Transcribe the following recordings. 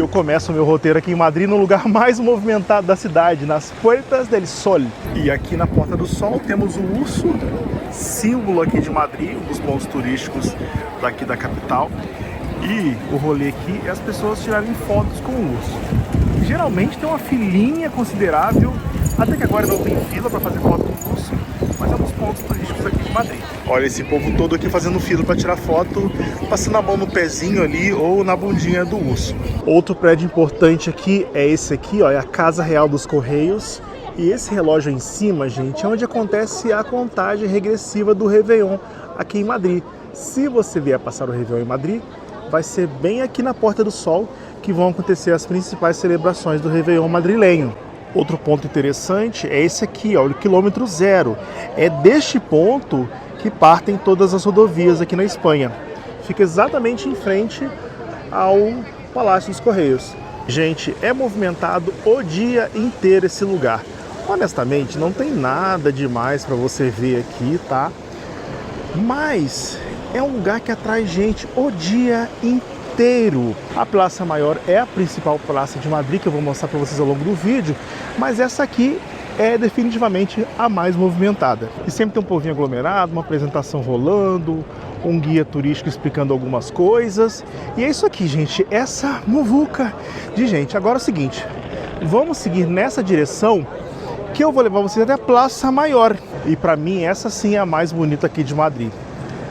eu começo o meu roteiro aqui em Madrid, no lugar mais movimentado da cidade, nas Puertas del Sol. E aqui na Porta do Sol temos o urso, símbolo aqui de Madrid, um dos pontos turísticos daqui da capital. E o rolê aqui é as pessoas tirarem fotos com o urso. Geralmente tem uma filinha considerável, até que agora não tem fila para fazer foto com o urso, mas é um dos pontos turísticos aqui de Madrid. Olha esse povo todo aqui fazendo fila para tirar foto, passando a mão no pezinho ali ou na bundinha do urso. Outro prédio importante aqui é esse aqui, ó, é a Casa Real dos Correios. E esse relógio em cima, gente, é onde acontece a contagem regressiva do Réveillon aqui em Madrid. Se você vier passar o Réveillon em Madrid, vai ser bem aqui na Porta do Sol que vão acontecer as principais celebrações do Réveillon madrilenho. Outro ponto interessante é esse aqui, ó, o quilômetro zero. É deste ponto que partem todas as rodovias aqui na Espanha. Fica exatamente em frente ao Palácio dos Correios. Gente, é movimentado o dia inteiro esse lugar. Honestamente, não tem nada demais para você ver aqui, tá? Mas é um lugar que atrai gente o dia inteiro. A Praça Maior é a principal praça de Madrid, que eu vou mostrar para vocês ao longo do vídeo, mas essa aqui é definitivamente a mais movimentada. E sempre tem um povinho aglomerado, uma apresentação rolando, um guia turístico explicando algumas coisas. E é isso aqui, gente, essa muvuca de gente. Agora é o seguinte, vamos seguir nessa direção que eu vou levar vocês até a Praça Maior. E para mim essa sim é a mais bonita aqui de Madrid.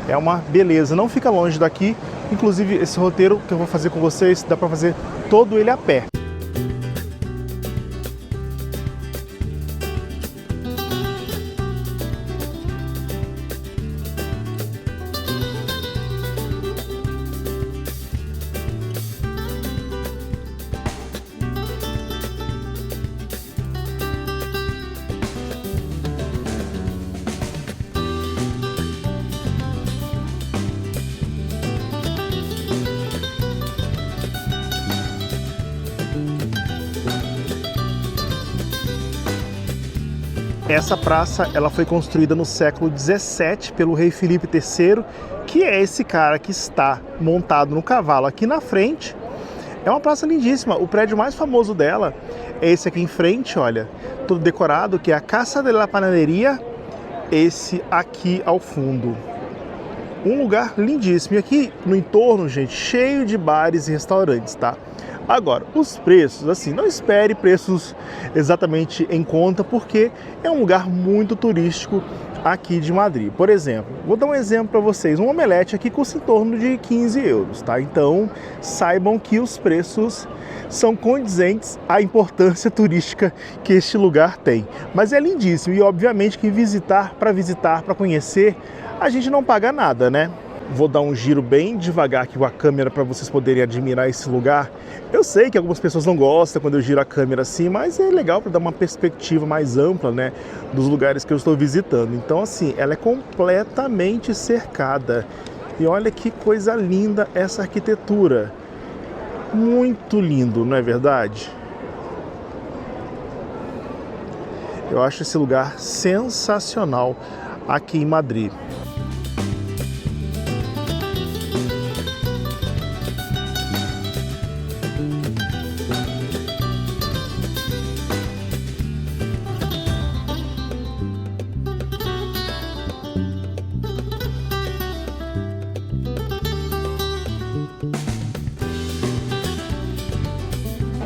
É uma beleza, não fica longe daqui. Inclusive esse roteiro que eu vou fazer com vocês, dá para fazer todo ele a pé. Essa praça ela foi construída no século XVII pelo rei Filipe III, que é esse cara que está montado no cavalo aqui na frente. É uma praça lindíssima. O prédio mais famoso dela é esse aqui em frente, olha, todo decorado, que é a Casa de la Panadería, esse aqui ao fundo. Um lugar lindíssimo. E aqui no entorno, gente, cheio de bares e restaurantes, tá? Agora, os preços, assim, não espere preços exatamente em conta, porque é um lugar muito turístico aqui de Madrid. Por exemplo, vou dar um exemplo para vocês, um omelete aqui custa em torno de 15 euros, tá? Então, saibam que os preços são condizentes à importância turística que este lugar tem. Mas é lindíssimo e, obviamente, que para conhecer, a gente não paga nada, né? Vou dar um giro bem devagar aqui com a câmera para vocês poderem admirar esse lugar. Eu sei que algumas pessoas não gostam quando eu giro a câmera assim, mas é legal para dar uma perspectiva mais ampla, né, dos lugares que eu estou visitando. Então, assim, ela é completamente cercada. E olha que coisa linda essa arquitetura. Muito lindo, não é verdade? Eu acho esse lugar sensacional aqui em Madrid.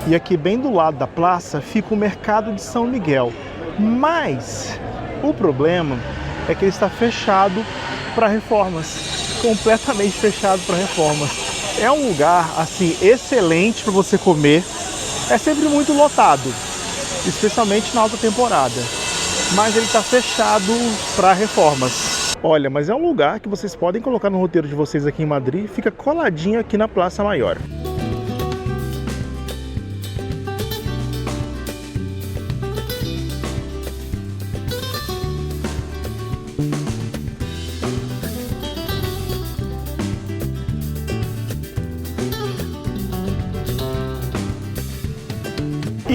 E aqui bem do lado da praça fica o Mercado de São Miguel. Mas o problema é que ele está fechado para reformas, completamente fechado para reformas. É um lugar assim excelente para você comer, é sempre muito lotado, especialmente na alta temporada, mas ele está fechado para reformas. Olha, mas é um lugar que vocês podem colocar no roteiro de vocês aqui em Madrid, fica coladinho aqui na Praça Maior.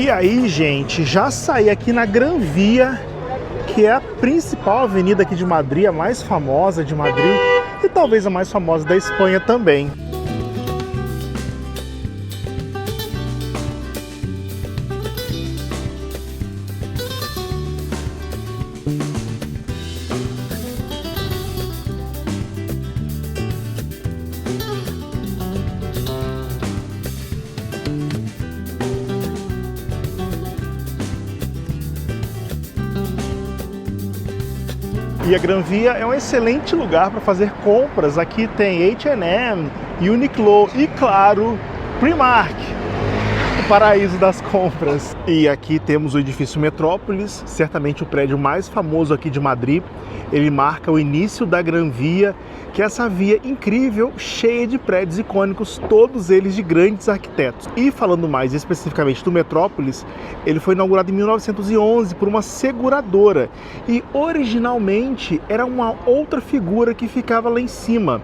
E aí, gente, já saí aqui na Gran Via, que é a principal avenida aqui de Madrid, a mais famosa de Madrid e talvez a mais famosa da Espanha também. E a Gran Via é um excelente lugar para fazer compras. Aqui tem H&M, Uniqlo e, claro, Primark, o paraíso das compras. E aqui temos o edifício Metrópolis, certamente o prédio mais famoso aqui de Madrid. Ele marca o início da Gran Via, que é essa via incrível, cheia de prédios icônicos, todos eles de grandes arquitetos. E falando mais especificamente do Metrópolis, ele foi inaugurado em 1911 por uma seguradora. E originalmente era uma outra figura que ficava lá em cima.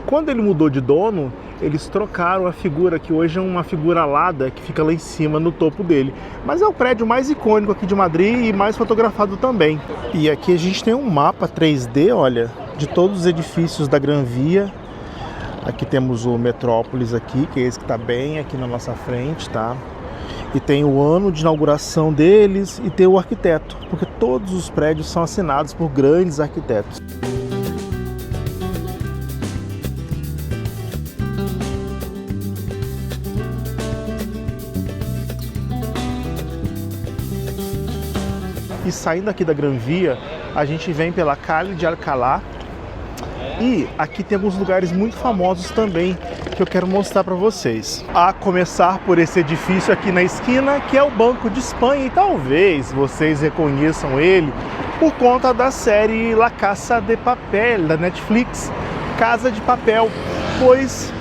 Quando ele mudou de dono, eles trocaram a figura, que hoje é uma figura alada, que fica lá em cima, no topo dele. Mas é o prédio mais icônico aqui de Madrid e mais fotografado também. E aqui a gente tem um mapa 3D, olha, de todos os edifícios da Gran Via. Aqui temos o Metrópolis aqui, que é esse que está bem aqui na nossa frente, tá? E tem o ano de inauguração deles e tem o arquiteto, porque todos os prédios são assinados por grandes arquitetos. E saindo aqui da Gran Via, a gente vem pela Calle de Alcalá. E aqui temos lugares muito famosos também que eu quero mostrar para vocês. A começar por esse edifício aqui na esquina, que é o Banco de Espanha. E talvez vocês reconheçam ele por conta da série La Casa de Papel, da Netflix, Casa de Papel, pois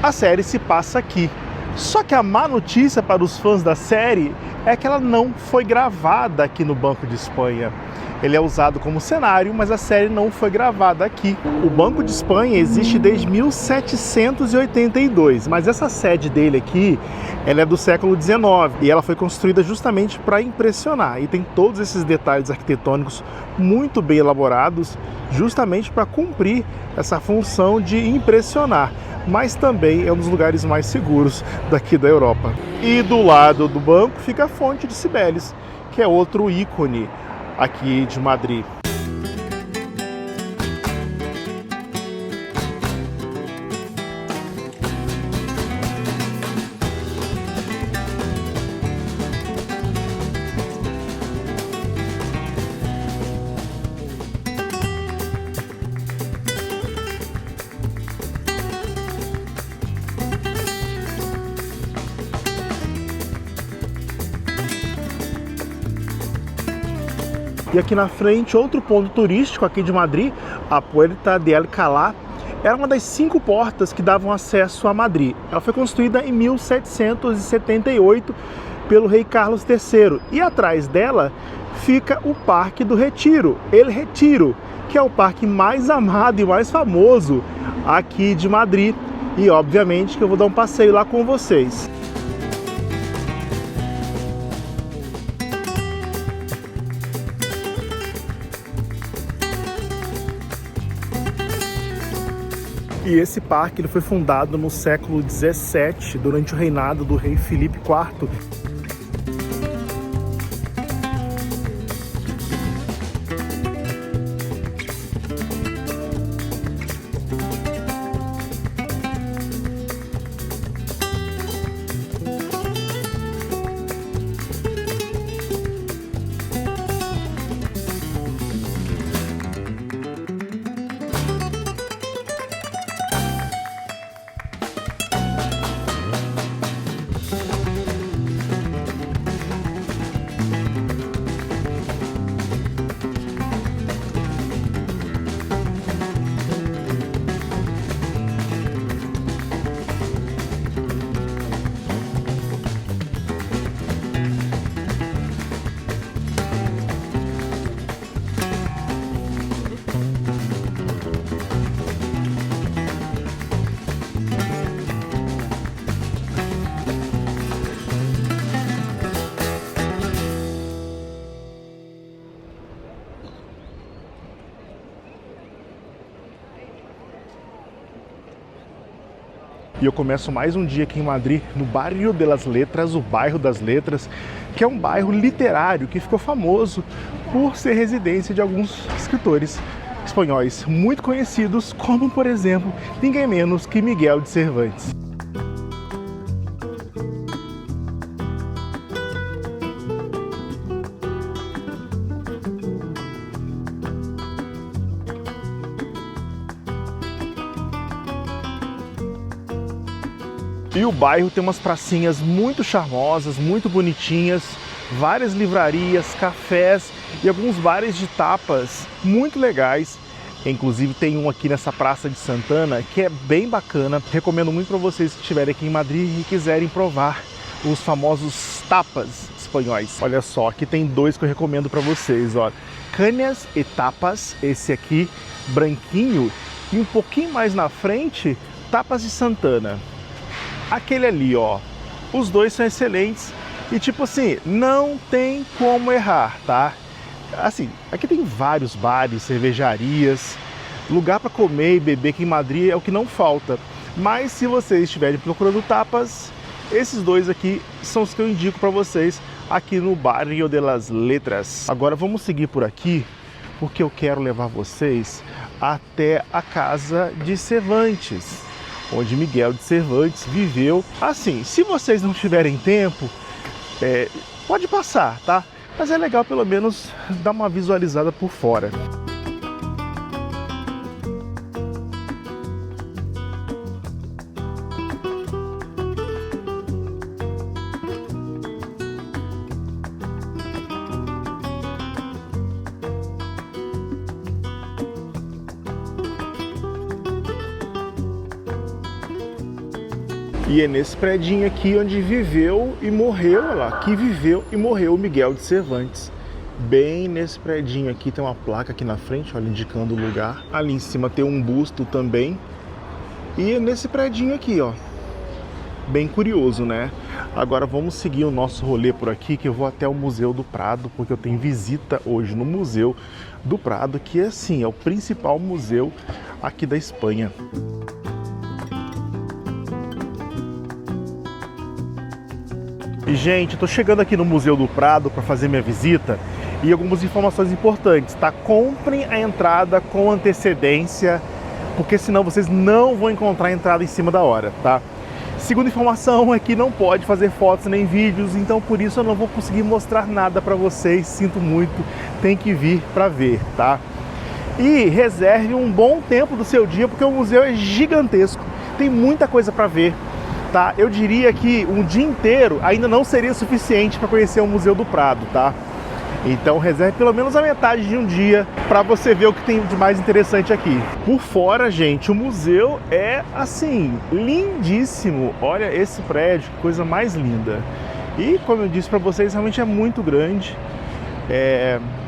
a série se passa aqui. Só que a má notícia para os fãs da série é que ela não foi gravada aqui no Banco de Espanha. Ele é usado como cenário, mas a série não foi gravada aqui. O Banco de Espanha existe desde 1782, mas essa sede dele aqui, ela é do século XIX e ela foi construída justamente para impressionar. E tem todos esses detalhes arquitetônicos muito bem elaborados, justamente para cumprir essa função de impressionar. Mas também é um dos lugares mais seguros daqui da Europa. E do lado do banco fica a Fonte de Cibeles, que é outro ícone aqui de Madrid. E aqui na frente, outro ponto turístico aqui de Madrid, a Puerta de Alcalá, era uma das 5 portas que davam acesso a Madrid. Ela foi construída em 1778 pelo rei Carlos III. E atrás dela fica o Parque do Retiro, El Retiro, que é o parque mais amado e mais famoso aqui de Madrid. E obviamente que eu vou dar um passeio lá com vocês. E esse parque ele foi fundado no século XVII, durante o reinado do rei Filipe IV. E eu começo mais um dia aqui em Madrid, no Barrio de las Letras, o bairro das Letras, que é um bairro literário que ficou famoso por ser residência de alguns escritores espanhóis muito conhecidos, como, por exemplo, ninguém menos que Miguel de Cervantes. E o bairro tem umas pracinhas muito charmosas, muito bonitinhas, várias livrarias, cafés e alguns bares de tapas muito legais. Inclusive tem um aqui nessa Praça de Santana que é bem bacana. Recomendo muito para vocês que estiverem aqui em Madrid e quiserem provar os famosos tapas espanhóis. Olha só, aqui tem dois que eu recomendo para vocês, ó. Cañas e tapas, esse aqui branquinho, e um pouquinho mais na frente, tapas de Santana. Aquele ali, ó, os dois são excelentes e tipo assim, não tem como errar, tá? Assim, aqui tem vários bares, cervejarias, lugar para comer e beber aqui em Madrid é o que não falta. Mas se vocês estiverem procurando tapas, esses dois aqui são os que eu indico para vocês aqui no Barrio de las Letras. Agora vamos seguir por aqui, porque eu quero levar vocês até a casa de Cervantes, onde Miguel de Cervantes viveu. Assim, se vocês não tiverem tempo, pode passar, tá? Mas é legal pelo menos dar uma visualizada por fora. E é nesse predinho aqui onde viveu e morreu, olha lá, que viveu e morreu o Miguel de Cervantes. Bem nesse predinho aqui, tem uma placa aqui na frente, olha, indicando o lugar. Ali em cima tem um busto também. E é nesse predinho aqui, ó. Bem curioso, né? Agora vamos seguir o nosso rolê por aqui, que eu vou até o Museu do Prado, porque eu tenho visita hoje no Museu do Prado, que é assim, é o principal museu aqui da Espanha. E, gente, eu tô chegando aqui no Museu do Prado para fazer minha visita e algumas informações importantes, tá? Comprem a entrada com antecedência, porque senão vocês não vão encontrar a entrada em cima da hora, tá? Segunda informação é que não pode fazer fotos nem vídeos, então por isso eu não vou conseguir mostrar nada para vocês, sinto muito, tem que vir para ver, tá? E reserve um bom tempo do seu dia, porque o museu é gigantesco, tem muita coisa para ver. Tá? Eu diria que um dia inteiro ainda não seria suficiente para conhecer o Museu do Prado, tá? Então reserve pelo menos a metade de um dia para você ver o que tem de mais interessante aqui. Por fora, gente, o museu é assim, lindíssimo. Olha esse prédio, que coisa mais linda. E como eu disse para vocês, realmente é muito grande.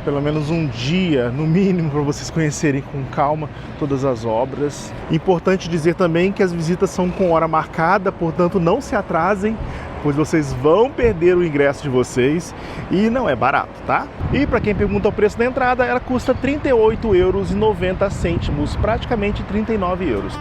Pelo menos um dia, no mínimo, para vocês conhecerem com calma todas as obras. Importante dizer também que as visitas são com hora marcada, portanto não se atrasem, pois vocês vão perder o ingresso de vocês e não é barato, tá? E para quem pergunta o preço da entrada, ela custa 38,90 €, praticamente 39 euros.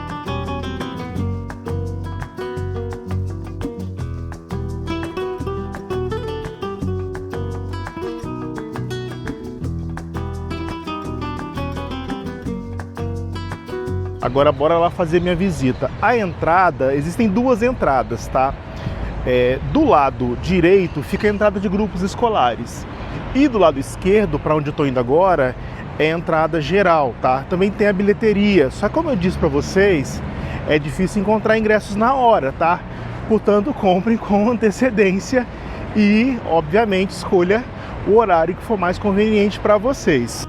Agora bora lá fazer minha visita. A entrada, existem duas entradas, tá? Do lado direito fica a entrada de grupos escolares. E do lado esquerdo, para onde eu estou indo agora, é a entrada geral, tá? Também tem a bilheteria. Só que como eu disse para vocês, é difícil encontrar ingressos na hora, tá? Portanto, comprem com antecedência e, obviamente, escolha o horário que for mais conveniente para vocês.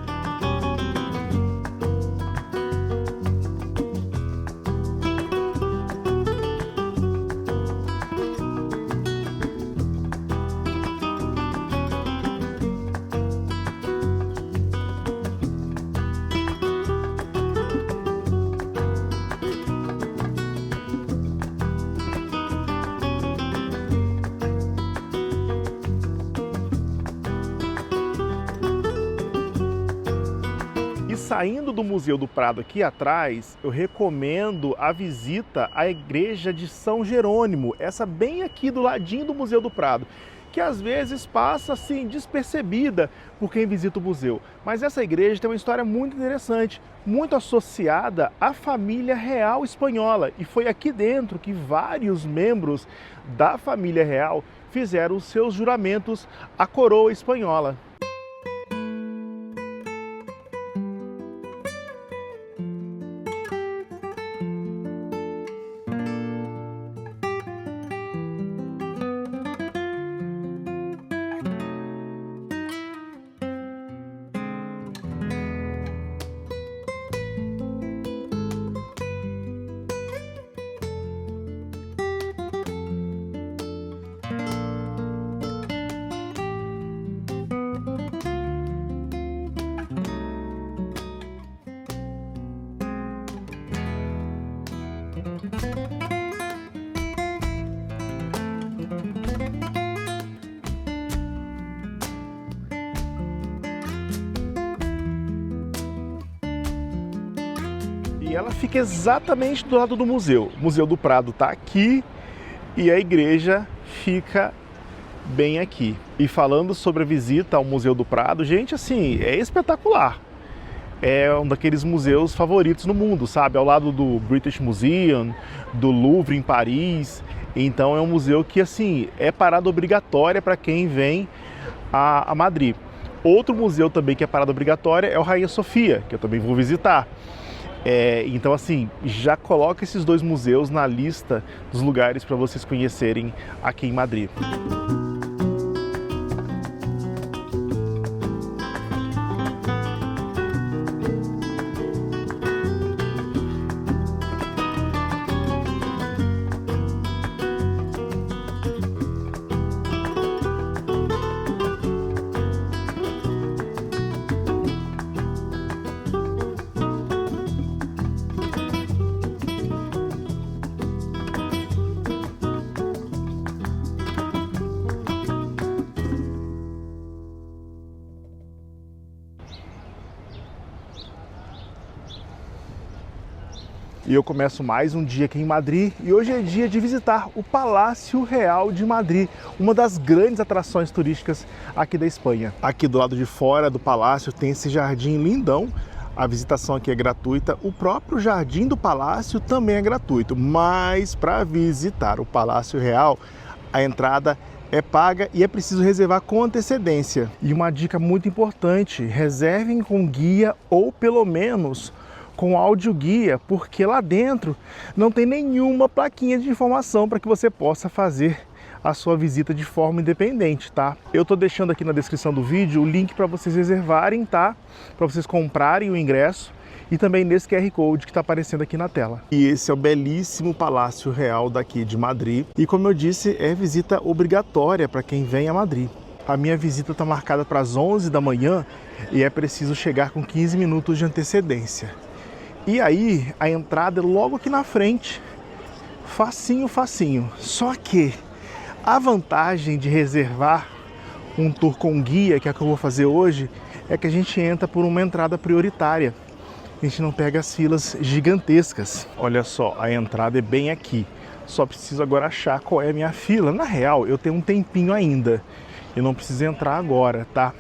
Saindo do Museu do Prado aqui atrás, eu recomendo a visita à Igreja de São Jerônimo, essa bem aqui do ladinho do Museu do Prado, que às vezes passa assim despercebida por quem visita o museu. Mas essa igreja tem uma história muito interessante, muito associada à família real espanhola, e foi aqui dentro que vários membros da família real fizeram os seus juramentos à coroa espanhola. E ela fica exatamente do lado do museu. O Museu do Prado está aqui e a igreja fica bem aqui. E falando sobre a visita ao Museu do Prado, gente, assim, é espetacular. É um daqueles museus favoritos no mundo, sabe? Ao lado do British Museum, do Louvre em Paris. Então é um museu que, assim, é parada obrigatória para quem vem a Madrid. Outro museu também que é parada obrigatória é o Rainha Sofia, que eu também vou visitar. Então, assim, já coloca esses dois museus na lista dos lugares para vocês conhecerem aqui em Madrid. E eu começo mais um dia aqui em Madrid e hoje é dia de visitar o Palácio Real de Madrid, uma das grandes atrações turísticas aqui da Espanha. Aqui do lado de fora do palácio tem esse jardim lindão, a visitação aqui é gratuita, o próprio jardim do palácio também é gratuito, mas para visitar o Palácio Real a entrada é paga e é preciso reservar com antecedência. E uma dica muito importante, reservem com guia ou pelo menos com audioguia, porque lá dentro não tem nenhuma plaquinha de informação para que você possa fazer a sua visita de forma independente, tá? Eu tô deixando aqui na descrição do vídeo o link para vocês reservarem, tá? Para vocês comprarem o ingresso e também nesse QR Code que está aparecendo aqui na tela. E esse é o belíssimo Palácio Real daqui de Madrid e, como eu disse, é visita obrigatória para quem vem a Madrid. A minha visita está marcada para as 11 da manhã e é preciso chegar com 15 minutos de antecedência. E aí, a entrada é logo aqui na frente, facinho, facinho. Só que a vantagem de reservar um tour com guia, que é o que eu vou fazer hoje, é que a gente entra por uma entrada prioritária. A gente não pega as filas gigantescas. Olha só, a entrada é bem aqui. Só preciso agora achar qual é a minha fila. Na real, eu tenho um tempinho ainda. Eu não preciso entrar agora, tá?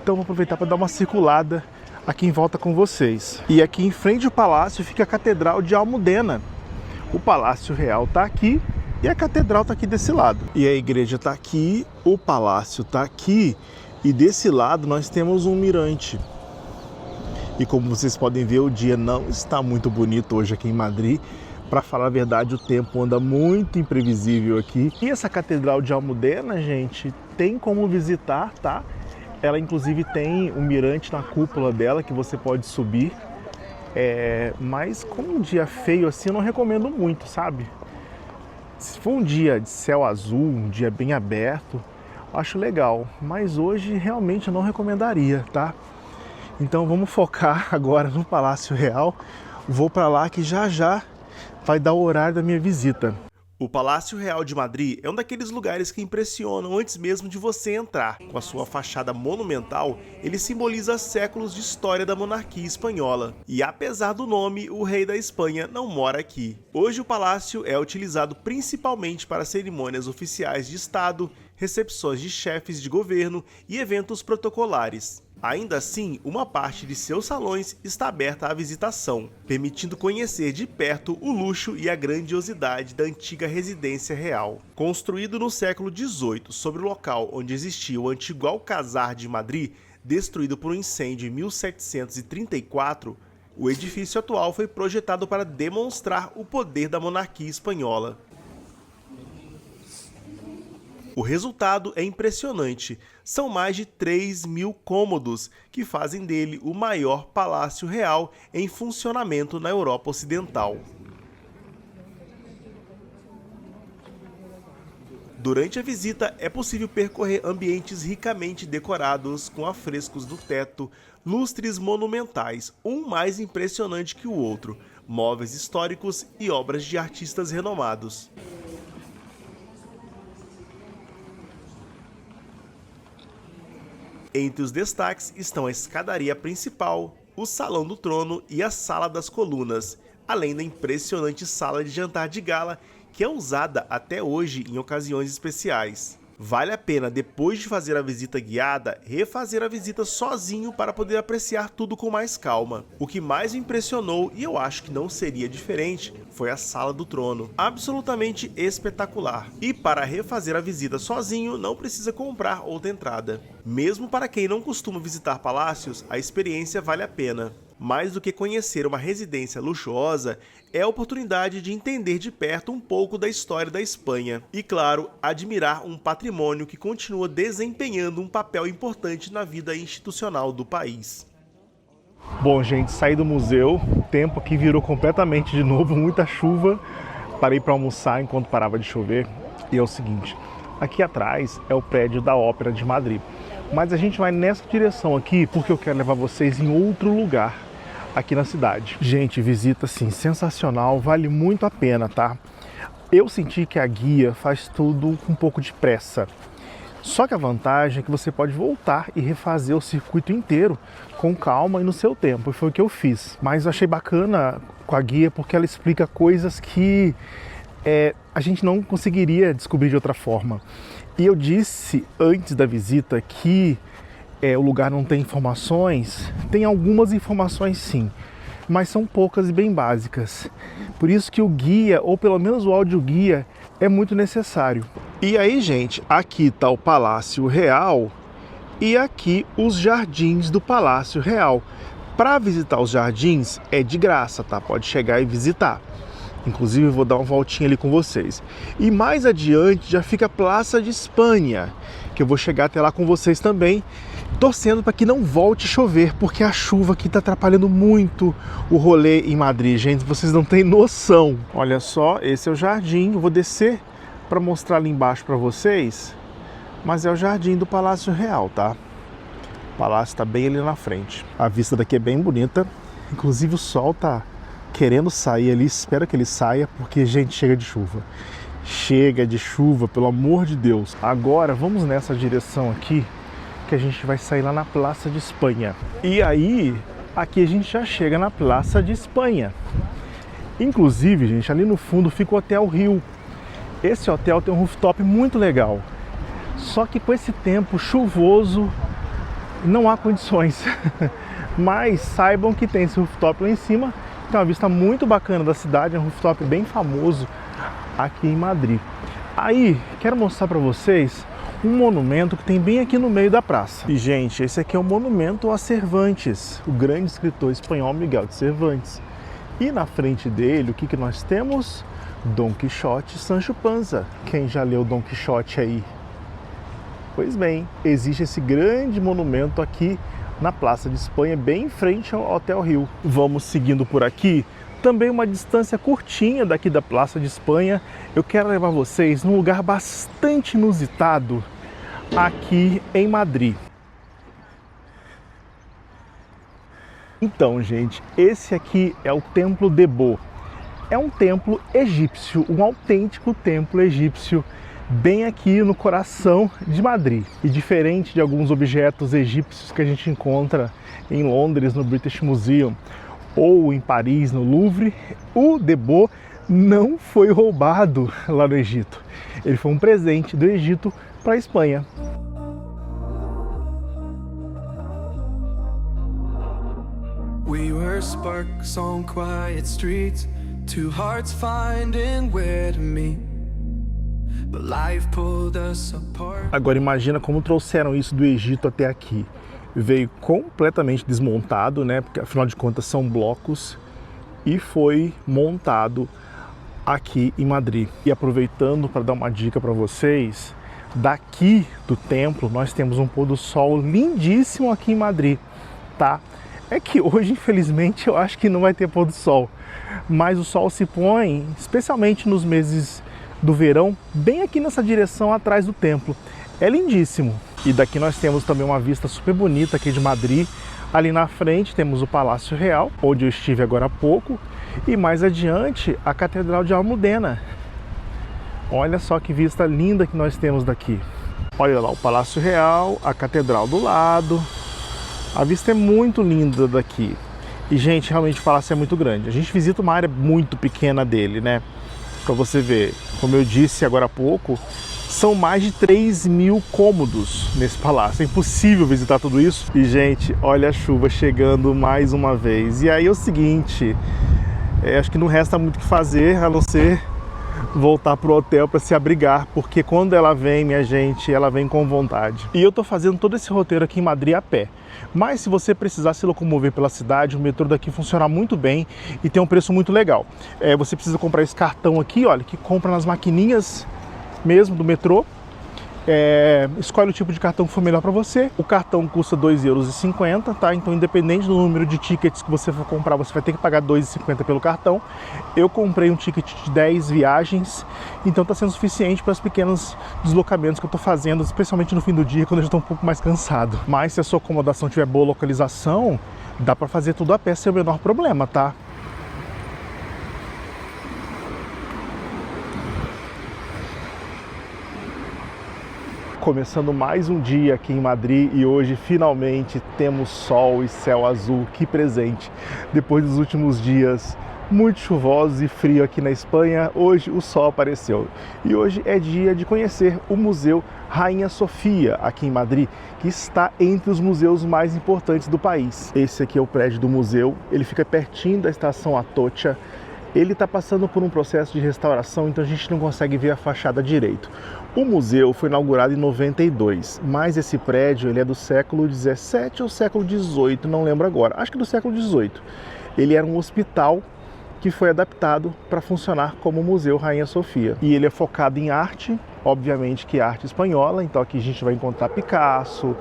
Então vou aproveitar para dar uma circulada aqui em volta com vocês. E aqui em frente ao palácio fica a Catedral de Almudena. O Palácio Real está aqui e a Catedral está aqui desse lado. E a igreja está aqui, o palácio está aqui e desse lado nós temos um mirante. E como vocês podem ver, o dia não está muito bonito hoje aqui em Madrid. Para falar a verdade, o tempo anda muito imprevisível aqui. E essa Catedral de Almudena, gente, tem como visitar, tá? Ela inclusive tem um mirante na cúpula dela que você pode subir, mas como um dia feio assim eu não recomendo muito, sabe? Se for um dia de céu azul, um dia bem aberto, eu acho legal, mas hoje realmente eu não recomendaria, tá? Então vamos focar agora no Palácio Real, vou para lá que já já vai dar o horário da minha visita. O Palácio Real de Madrid é um daqueles lugares que impressionam antes mesmo de você entrar. Com a sua fachada monumental, ele simboliza séculos de história da monarquia espanhola. E apesar do nome, o rei da Espanha não mora aqui. Hoje o palácio é utilizado principalmente para cerimônias oficiais de Estado, recepções de chefes de governo e eventos protocolares. Ainda assim, uma parte de seus salões está aberta à visitação, permitindo conhecer de perto o luxo e a grandiosidade da antiga residência real. Construído no século XVIII sobre o local onde existia o antigo Alcázar de Madrid, destruído por um incêndio em 1734, o edifício atual foi projetado para demonstrar o poder da monarquia espanhola. O resultado é impressionante, são mais de 3.000 cômodos, que fazem dele o maior palácio real em funcionamento na Europa Ocidental. Durante a visita é possível percorrer ambientes ricamente decorados com afrescos do teto, lustres monumentais, um mais impressionante que o outro, móveis históricos e obras de artistas renomados. Entre os destaques estão a escadaria principal, o Salão do Trono e a Sala das Colunas, além da impressionante sala de jantar de gala, que é usada até hoje em ocasiões especiais. Vale a pena, depois de fazer a visita guiada, refazer a visita sozinho para poder apreciar tudo com mais calma. O que mais me impressionou, e eu acho que não seria diferente, foi a Sala do Trono. Absolutamente espetacular. E para refazer a visita sozinho, não precisa comprar outra entrada. Mesmo para quem não costuma visitar palácios, a experiência vale a pena. Mais do que conhecer uma residência luxuosa, é a oportunidade de entender de perto um pouco da história da Espanha. E, claro, admirar um patrimônio que continua desempenhando um papel importante na vida institucional do país. Bom, gente, saí do museu, o tempo aqui virou completamente de novo, muita chuva. Parei para almoçar enquanto parava de chover. E é o seguinte, aqui atrás é o prédio da Ópera de Madrid. Mas a gente vai nessa direção aqui porque eu quero levar vocês em outro lugar aqui na cidade. Gente, visita assim sensacional, vale muito a pena, tá? Eu senti que a guia faz tudo com um pouco de pressa. Só que a vantagem é que você pode voltar e refazer o circuito inteiro com calma e no seu tempo. E foi o que eu fiz. Mas eu achei bacana com a guia porque ela explica coisas que a gente não conseguiria descobrir de outra forma. E eu disse antes da visita que o lugar não tem informações. Tem algumas informações sim, mas são poucas e bem básicas. Por isso que o guia, ou pelo menos o audioguia, é muito necessário. E aí, gente, aqui está o Palácio Real e aqui os jardins do Palácio Real. Para visitar os jardins é de graça, tá? Pode chegar e visitar. Inclusive eu vou dar uma voltinha ali com vocês. E mais adiante já fica a Praça de Espanha, que eu vou chegar até lá com vocês também, torcendo para que não volte a chover, porque a chuva aqui está atrapalhando muito o rolê em Madrid, gente. Vocês não têm noção. Olha só, esse é o jardim. Eu vou descer para mostrar ali embaixo para vocês, mas é o jardim do Palácio Real, tá? O palácio está bem ali na frente. A vista daqui é bem bonita. Inclusive o sol tá querendo sair ali, espero que ele saia, porque, gente, chega de chuva. Chega de chuva, pelo amor de Deus. Agora, vamos nessa direção aqui, que a gente vai sair lá na Praça de Espanha. E aí, aqui a gente já chega na Praça de Espanha. Inclusive, gente, ali no fundo fica o Hotel Rio. Esse hotel tem um rooftop muito legal. Só que com esse tempo chuvoso, não há condições. Mas saibam que tem esse rooftop lá em cima. Tem uma vista muito bacana da cidade, é um rooftop bem famoso aqui em Madrid. Aí, quero mostrar para vocês um monumento que tem bem aqui no meio da praça. E, gente, esse aqui é o monumento a Cervantes, o grande escritor espanhol Miguel de Cervantes. E na frente dele, o que nós temos? Dom Quixote e Sancho Panza. Quem já leu Dom Quixote aí? Pois bem, existe esse grande monumento aqui na Praça de Espanha, bem em frente ao Hotel Rio. Vamos seguindo por aqui, também uma distância curtinha daqui da Praça de Espanha. Eu quero levar vocês num lugar bastante inusitado aqui em Madrid. Então, gente, esse aqui é o Templo de Bo. É um templo egípcio, um autêntico templo egípcio, bem aqui no coração de Madrid. E diferente de alguns objetos egípcios que a gente encontra em Londres, no British Museum, ou em Paris, no Louvre, o de Bo não foi roubado lá no Egito. Ele foi um presente do Egito para a Espanha. We were sparks on quiet streets, two hearts finding where to meet. But life pulled us apart. Agora imagina como trouxeram isso do Egito até aqui. Veio completamente desmontado, né? Porque afinal de contas são blocos, e foi montado aqui em Madrid. E aproveitando para dar uma dica para vocês, daqui do templo nós temos um pôr do sol lindíssimo aqui em Madrid, tá? É que hoje, infelizmente, eu acho que não vai ter pôr do sol, mas o sol se põe, especialmente nos meses do verão, bem aqui nessa direção atrás do templo. É lindíssimo. E daqui nós temos também uma vista super bonita aqui de Madrid. Ali na frente temos o Palácio Real, onde eu estive agora há pouco, e mais adiante a Catedral de Almudena. Olha só que vista linda que nós temos daqui. Olha lá o Palácio Real, a Catedral do lado. A vista é muito linda daqui. E, gente, realmente o palácio é muito grande. A gente visita uma área muito pequena dele, né? Pra você ver, como eu disse agora há pouco, são mais de 3.000 cômodos nesse palácio. É impossível visitar tudo isso. E, gente, olha a chuva chegando mais uma vez. E aí é o seguinte, acho que não resta muito o que fazer, a não ser voltar pro hotel para se abrigar, porque quando ela vem, minha gente, ela vem com vontade. E eu tô fazendo todo esse roteiro aqui em Madrid a pé. Mas se você precisar se locomover pela cidade, o metrô daqui funciona muito bem e tem um preço muito legal. Você precisa comprar esse cartão aqui, olha, que compra nas maquininhas mesmo do metrô. Escolhe o tipo de cartão que for melhor para você. O cartão custa 2,50 €, tá? Então, independente do número de tickets que você for comprar, você vai ter que pagar 2,50 pelo cartão. Eu comprei um ticket de 10 viagens, então tá sendo suficiente para os pequenos deslocamentos que eu tô fazendo, especialmente no fim do dia, quando eu já tô um pouco mais cansado. Mas se a sua acomodação tiver boa localização, dá para fazer tudo a pé sem o menor problema, tá? Começando mais um dia aqui em Madrid e hoje finalmente temos sol e céu azul, que presente! Depois dos últimos dias muito chuvosos e frio aqui na Espanha, hoje o sol apareceu. E hoje é dia de conhecer o Museu Rainha Sofia aqui em Madrid, que está entre os museus mais importantes do país. Esse aqui é o prédio do museu, ele fica pertinho da estação Atocha. Ele está passando por um processo de restauração, então a gente não consegue ver a fachada direito. O museu foi inaugurado em 92, mas esse prédio ele é do século 17 ou século 18, não lembro agora, acho que do século 18. Ele era um hospital que foi adaptado para funcionar como Museu Rainha Sofia. E ele é focado em arte, obviamente que é arte espanhola, então aqui a gente vai encontrar Picasso,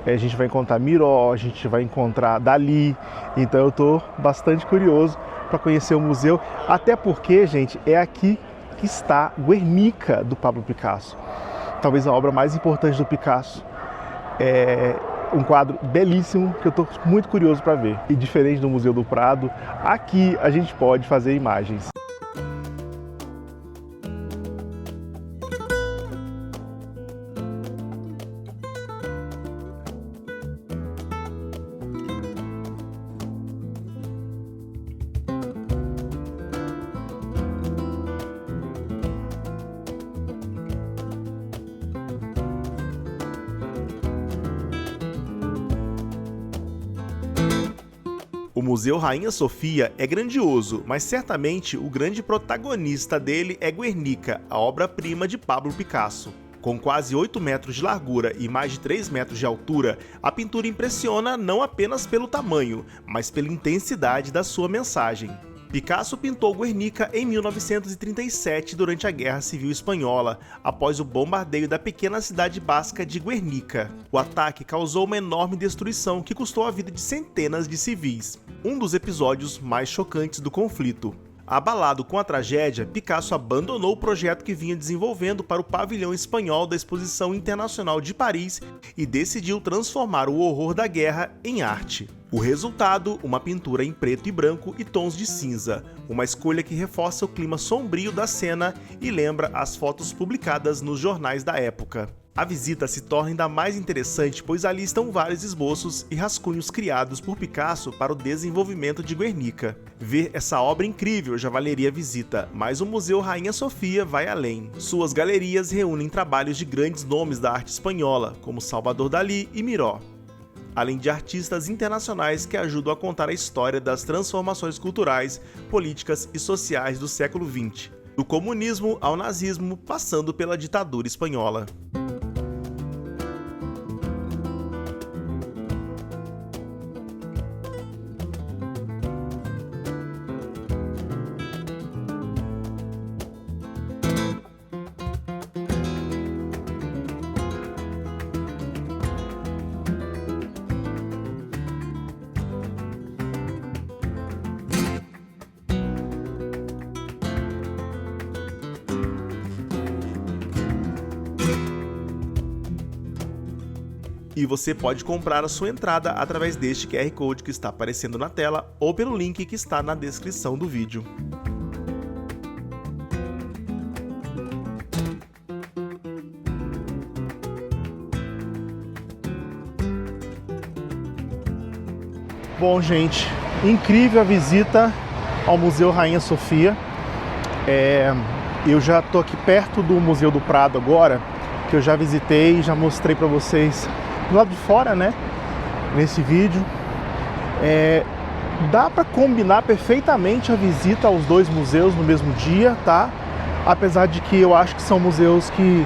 a gente vai encontrar Miró, a gente vai encontrar Dalí, então eu estou bastante curioso para conhecer o museu, até porque, gente, é aqui que está Guernica, do Pablo Picasso. Talvez a obra mais importante do Picasso. É um quadro belíssimo que eu estou muito curioso para ver. E diferente do Museu do Prado, aqui a gente pode fazer imagens. O Museu Rainha Sofia é grandioso, mas certamente o grande protagonista dele é Guernica, a obra-prima de Pablo Picasso. Com quase 8 metros de largura e mais de 3 metros de altura, a pintura impressiona não apenas pelo tamanho, mas pela intensidade da sua mensagem. Picasso pintou Guernica em 1937 durante a Guerra Civil Espanhola, após o bombardeio da pequena cidade basca de Guernica. O ataque causou uma enorme destruição que custou a vida de centenas de civis, um dos episódios mais chocantes do conflito. Abalado com a tragédia, Picasso abandonou o projeto que vinha desenvolvendo para o pavilhão espanhol da Exposição Internacional de Paris e decidiu transformar o horror da guerra em arte. O resultado, uma pintura em preto e branco e tons de cinza, uma escolha que reforça o clima sombrio da cena e lembra as fotos publicadas nos jornais da época. A visita se torna ainda mais interessante, pois ali estão vários esboços e rascunhos criados por Picasso para o desenvolvimento de Guernica. Ver essa obra incrível já valeria a visita, mas o Museu Rainha Sofia vai além. Suas galerias reúnem trabalhos de grandes nomes da arte espanhola, como Salvador Dalí e Miró, além de artistas internacionais que ajudam a contar a história das transformações culturais, políticas e sociais do século XX, do comunismo ao nazismo, passando pela ditadura espanhola. E você pode comprar a sua entrada através deste QR Code que está aparecendo na tela ou pelo link que está na descrição do vídeo. Bom, gente, incrível a visita ao Museu Rainha Sofia. Eu já tô aqui perto do Museu do Prado agora, que eu já visitei e já mostrei para vocês do lado de fora, né? Nesse vídeo. Dá para combinar perfeitamente a visita aos dois museus no mesmo dia, tá? Apesar de que eu acho que são museus que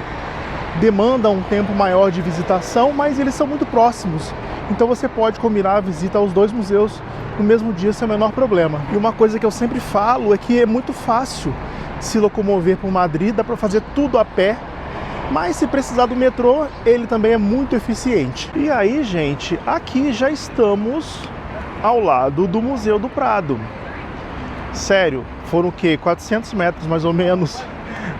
demandam um tempo maior de visitação, mas eles são muito próximos. Então você pode combinar a visita aos dois museus no mesmo dia sem o menor problema. E uma coisa que eu sempre falo é que é muito fácil se locomover por Madrid, dá para fazer tudo a pé, mas se precisar do metrô, ele também é muito eficiente. E aí, gente, aqui já estamos ao lado do Museu do Prado. Sério, foram o quê? 400 metros mais ou menos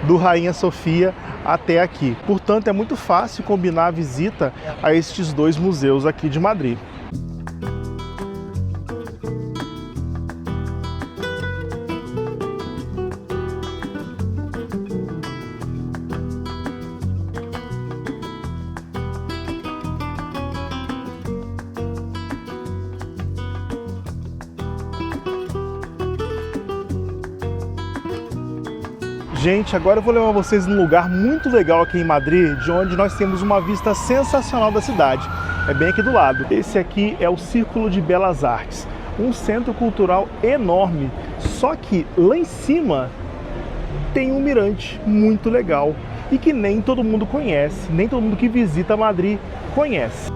do Rainha Sofia até aqui. Portanto, é muito fácil combinar a visita a estes dois museus aqui de Madrid. Gente, agora eu vou levar vocês num lugar muito legal aqui em Madrid, de onde nós temos uma vista sensacional da cidade. É bem aqui do lado. Esse aqui é o Círculo de Belas Artes, um centro cultural enorme. Só que lá em cima tem um mirante muito legal e que nem todo mundo conhece, nem todo mundo que visita Madrid conhece.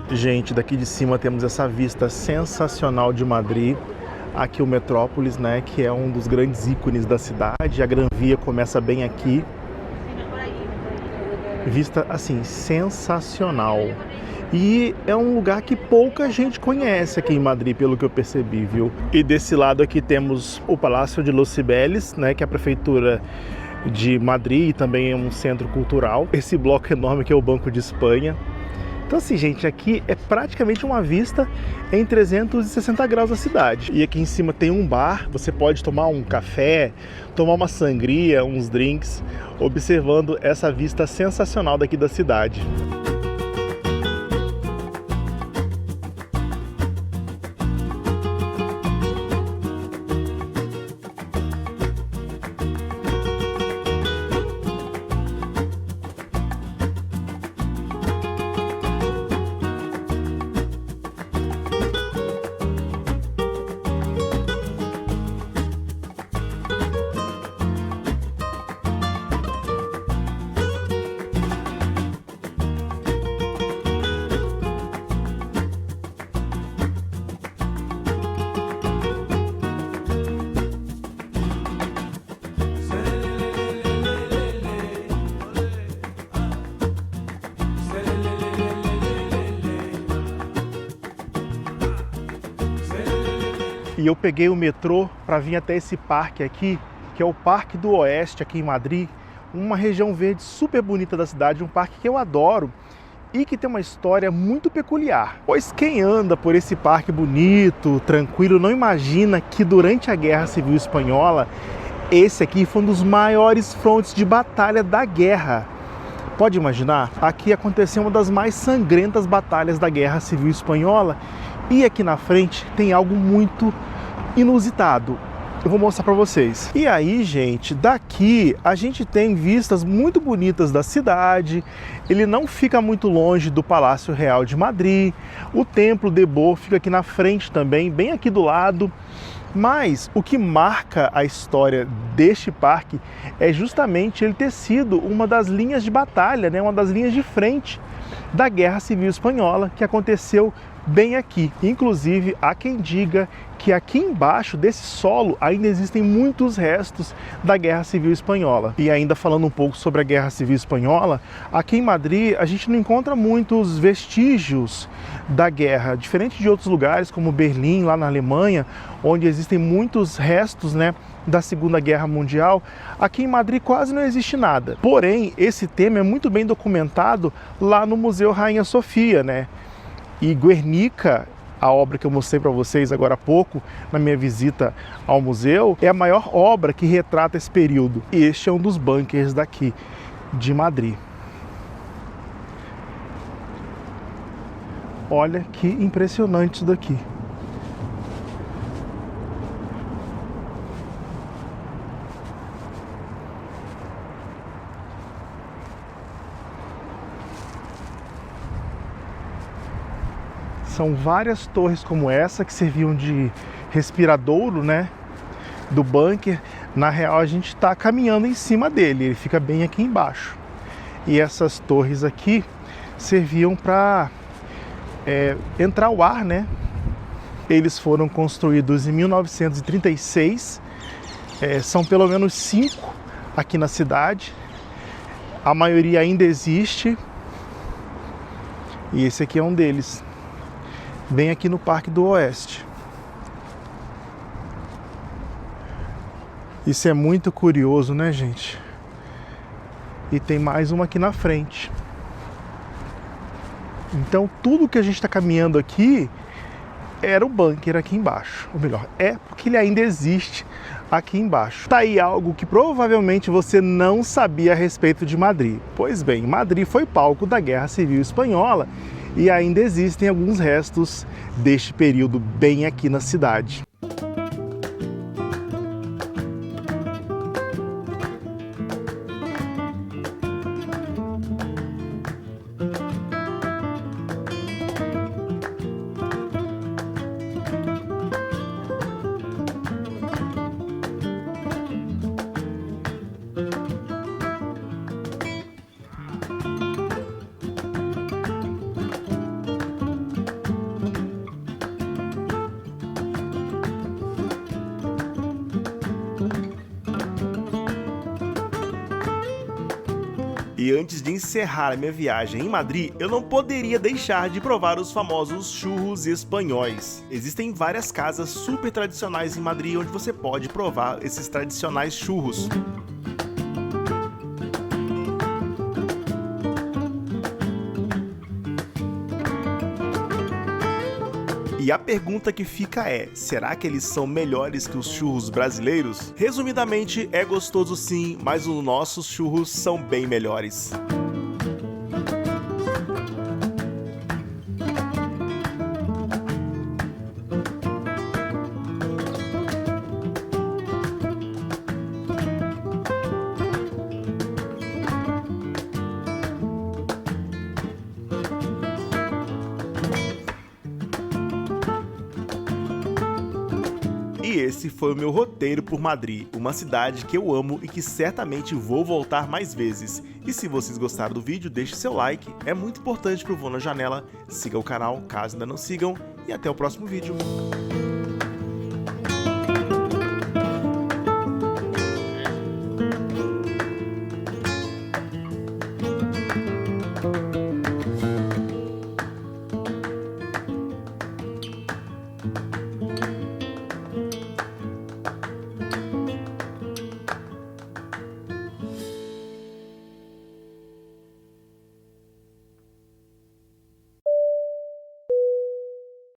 Gente, daqui de cima temos essa vista sensacional de Madrid. Aqui o Metrópolis, né, que é um dos grandes ícones da cidade. A Gran Via começa bem aqui. Vista, assim, sensacional. E é um lugar que pouca gente conhece aqui em Madrid, pelo que eu percebi, viu? E desse lado aqui temos o Palácio de Los Cibeles, né, que é a prefeitura de Madrid e também é um centro cultural. Esse bloco enorme que é o Banco de Espanha. Então assim, gente, aqui é praticamente uma vista em 360 graus da cidade. E aqui em cima tem um bar, você pode tomar um café, tomar uma sangria, uns drinks, observando essa vista sensacional daqui da cidade. E eu peguei o metrô para vir até esse parque aqui, que é o Parque do Oeste, aqui em Madrid. Uma região verde super bonita da cidade, um parque que eu adoro e que tem uma história muito peculiar. Pois quem anda por esse parque bonito, tranquilo, não imagina que durante a Guerra Civil Espanhola, esse aqui foi um dos maiores frontes de batalha da guerra. Pode imaginar? Aqui aconteceu uma das mais sangrentas batalhas da Guerra Civil Espanhola. E aqui na frente tem algo muito inusitado. Eu vou mostrar para vocês. E aí, gente, daqui a gente tem vistas muito bonitas da cidade. Ele não fica muito longe do Palácio Real de Madrid. O Templo de Bo fica aqui na frente também, bem aqui do lado. Mas o que marca a história deste parque é justamente ele ter sido uma das linhas de batalha, né? Uma das linhas de frente da Guerra Civil Espanhola, que aconteceu bem aqui. Inclusive, há quem diga que aqui embaixo desse solo ainda existem muitos restos da Guerra Civil Espanhola. E ainda falando um pouco sobre a Guerra Civil Espanhola, aqui em Madrid a gente não encontra muitos vestígios da guerra, diferente de outros lugares como Berlim, lá na Alemanha, onde existem muitos restos, né, da Segunda Guerra Mundial. Aqui em Madrid quase não existe nada. Porém, esse tema é muito bem documentado lá no Museu Rainha Sofia, né? E Guernica, a obra que eu mostrei para vocês agora há pouco, na minha visita ao museu, é a maior obra que retrata esse período. E este é um dos bunkers daqui, de Madrid. Olha que impressionante isso daqui. São várias torres como essa que serviam de respiradouro, né, do bunker. Na real, a gente está caminhando em cima dele, ele fica bem aqui embaixo. E essas torres aqui serviam para entrar o ar, né? Eles foram construídos em 1936, são pelo menos 5 aqui na cidade. A maioria ainda existe. E esse aqui é um deles, bem aqui no Parque do Oeste. Isso é muito curioso, né, gente? E tem mais uma aqui na frente. Então tudo que a gente está caminhando aqui era o bunker aqui embaixo. Ou melhor, é porque ele ainda existe aqui embaixo. Tá aí algo que provavelmente você não sabia a respeito de Madrid. Pois bem, Madrid foi palco da Guerra Civil Espanhola e ainda existem alguns restos deste período bem aqui na cidade. E antes de encerrar a minha viagem em Madrid, eu não poderia deixar de provar os famosos churros espanhóis. Existem várias casas super tradicionais em Madrid onde você pode provar esses tradicionais churros. E a pergunta que fica é, será que eles são melhores que os churros brasileiros? Resumidamente, é gostoso sim, mas os nossos churros são bem melhores. E esse foi o meu roteiro por Madrid, uma cidade que eu amo e que certamente vou voltar mais vezes. E se vocês gostaram do vídeo, deixe seu like, é muito importante pro Vou na Janela, siga o canal caso ainda não sigam e até o próximo vídeo.